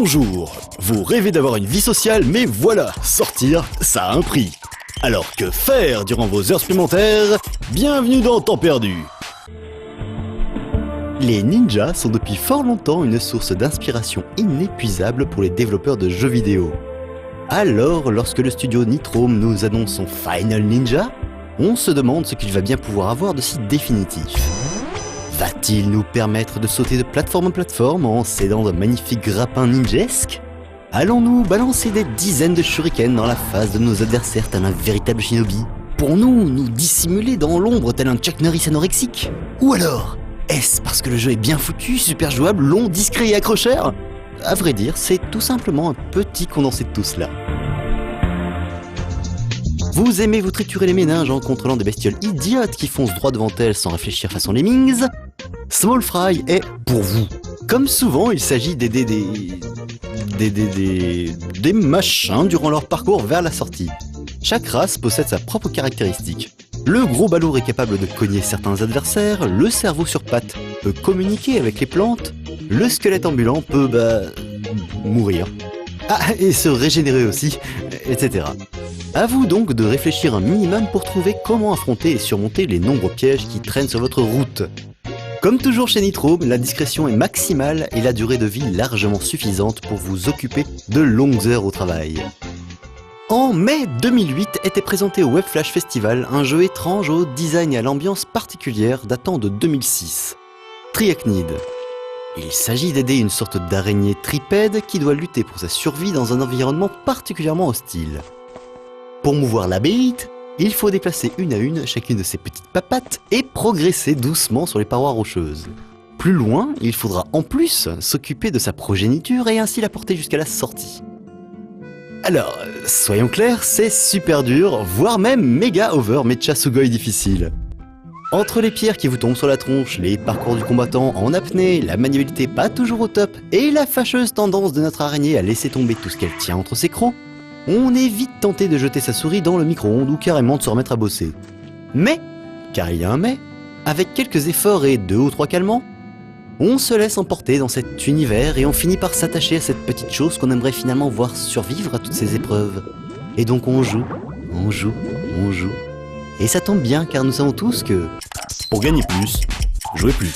Bonjour. Vous rêvez d'avoir une vie sociale, mais voilà, sortir, ça a un prix. Alors que faire durant vos heures supplémentaires? Bienvenue dans Temps perdu. Les ninjas sont depuis fort longtemps une source d'inspiration inépuisable pour les développeurs de jeux vidéo. Alors, lorsque le studio Nitrome nous annonce son Final Ninja, on se demande ce qu'il va bien pouvoir avoir de si définitif. Va-t-il nous permettre de sauter de plateforme en plateforme en s'aidant de magnifiques grappins ninjesques? Allons-nous balancer des dizaines de shurikens dans la face de nos adversaires tel un véritable shinobi? Pourrons-nous nous dissimuler dans l'ombre tel un Chuck Norris anorexique? Ou alors, est-ce parce que le jeu est bien foutu, super jouable, long, discret et accrocheur? À vrai dire, c'est tout simplement un petit condensé de tout cela. Vous aimez vous triturer les méninges en contrôlant des bestioles idiotes qui foncent droit devant elles sans réfléchir façon Lemmings? Small Fry est pour vous. Comme souvent, il s'agit d'aider des machins durant leur parcours vers la sortie. Chaque race possède sa propre caractéristique. Le gros balourd est capable de cogner certains adversaires, le cerveau sur pattes peut communiquer avec les plantes, le squelette ambulant peut, mourir. Ah, et se régénérer aussi, etc. À vous donc de réfléchir un minimum pour trouver comment affronter et surmonter les nombreux pièges qui traînent sur votre route. Comme toujours chez Nitrome, la discrétion est maximale et la durée de vie largement suffisante pour vous occuper de longues heures au travail. En mai 2008 était présenté au Webflash Festival un jeu étrange au design et à l'ambiance particulière datant de 2006. Triachnide. Il s'agit d'aider une sorte d'araignée tripède qui doit lutter pour sa survie dans un environnement particulièrement hostile. Pour mouvoir la bête, il faut déplacer une à une chacune de ses petites papates et progresser doucement sur les parois rocheuses. Plus loin, il faudra en plus s'occuper de sa progéniture et ainsi la porter jusqu'à la sortie. Alors, soyons clairs, c'est super dur, voire même méga over mecha sugoi difficile. Entre les pierres qui vous tombent sur la tronche, les parcours du combattant en apnée, la maniabilité pas toujours au top et la fâcheuse tendance de notre araignée à laisser tomber tout ce qu'elle tient entre ses crocs, on est vite tenté de jeter sa souris dans le micro-ondes ou carrément de se remettre à bosser. Mais, car il y a un mais, avec quelques efforts et 2 ou 3 calmants, on se laisse emporter dans cet univers et on finit par s'attacher à cette petite chose qu'on aimerait finalement voir survivre à toutes ces épreuves. Et donc on joue. Et ça tombe bien car nous savons tous que, pour gagner plus, jouer plus.